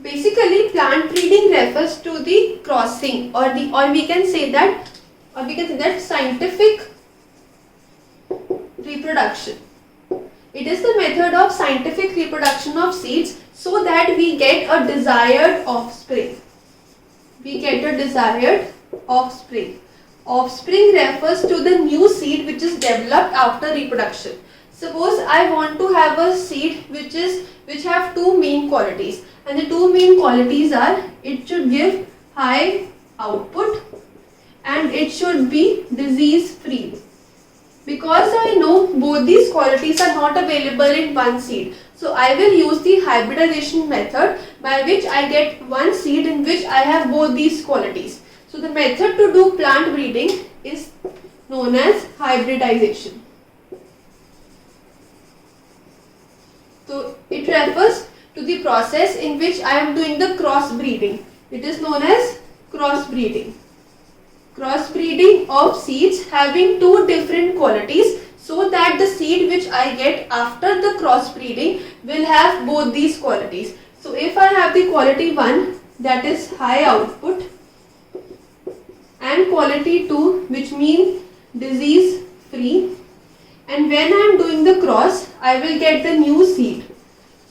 Basically, plant breeding refers to the crossing or we can say that scientific reproduction. It is the method of scientific reproduction of seeds so that we get a desired offspring. Offspring refers to the new seed which is developed after reproduction. Suppose I want to have a seed which have two main qualities, and the two main qualities are it should give high output and it should be disease free. Because I know both these qualities are not available in one seed, so I will use the hybridization method by which I get one seed in which I have both these qualities. So the method to do plant breeding is known as hybridization. So it refers to the process in which I am doing the cross breeding. It is known as cross breeding. Cross breeding of seeds having two different qualities so that the seed which I get after the cross breeding will have both these qualities. So if I have the quality 1, that is high output, and quality 2, which means disease free, and when I am doing the cross I will get the new seed.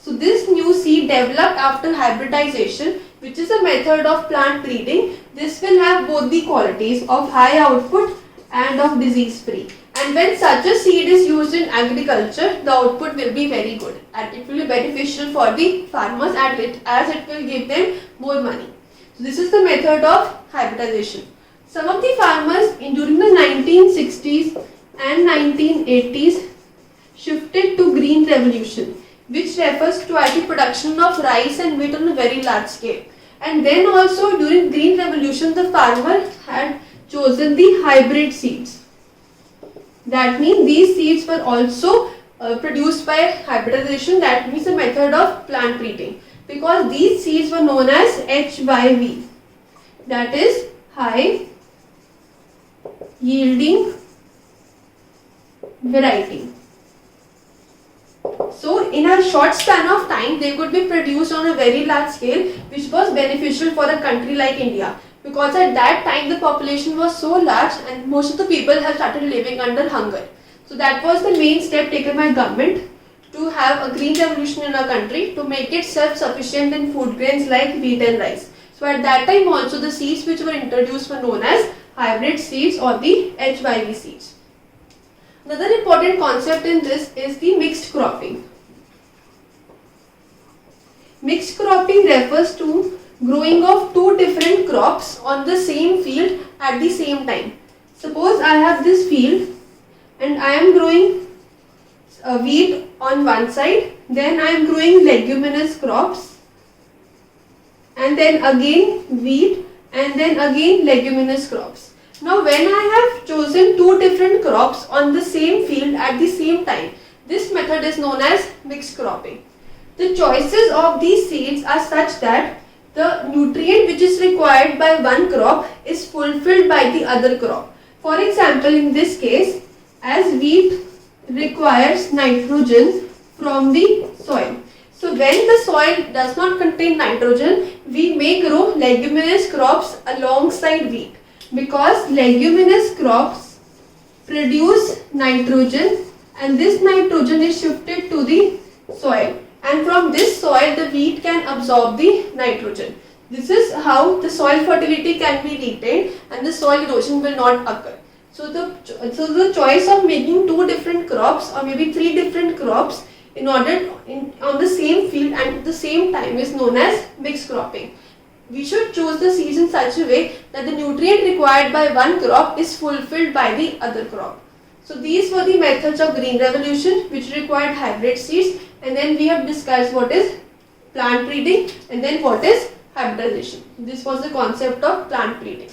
So this new seed developed after hybridization, which is a method of plant breeding, this will have both the qualities of high output and of disease free. And when such a seed is used in agriculture, the output will be very good and it will be beneficial for the farmers as it will give them more money. So this is the method of hybridization. Some of the farmers during the 1960s and 1980s shifted to green revolution, which refers to the production of rice and wheat on a very large scale. And then also during green revolution the farmer had chosen the hybrid seeds. That means these seeds were also produced by hybridization, that means a method of plant breeding, because these seeds were known as HYV, that is high yielding variety. So in a short span of time they could be produced on a very large scale, which was beneficial for a country like India, because at that time the population was so large and most of the people have started living under hunger. So that was the main step taken by government to have a green revolution in our country, to make it self-sufficient in food grains like wheat and rice. So at that time also the seeds which were introduced were known as hybrid seeds or the HYV seeds. Another important concept in this is the mixed cropping. Mixed cropping refers to growing of two different crops on the same field at the same time. Suppose I have this field and I am growing wheat on one side, then I am growing leguminous crops, and then again wheat, and then again leguminous crops. Now when I have chosen two different crops on the same field at the same time, this method is known as mixed cropping. The choices of these seeds are such that the nutrient which is required by one crop is fulfilled by the other crop. For example, in this case, as wheat requires nitrogen from the soil. So when the soil does not contain nitrogen, we may grow leguminous crops alongside wheat, because leguminous crops produce nitrogen and this nitrogen is shifted to the soil, and from this soil the wheat can absorb the nitrogen. This is how the soil fertility can be retained and the soil erosion will not occur. So the choice of making two different crops or maybe three different crops on the same field and at the same time is known as mixed cropping. We should choose the seeds in such a way that the nutrient required by one crop is fulfilled by the other crop. So these were the methods of green revolution which required hybrid seeds, and then we have discussed what is plant breeding and then what is hybridization. This was the concept of plant breeding.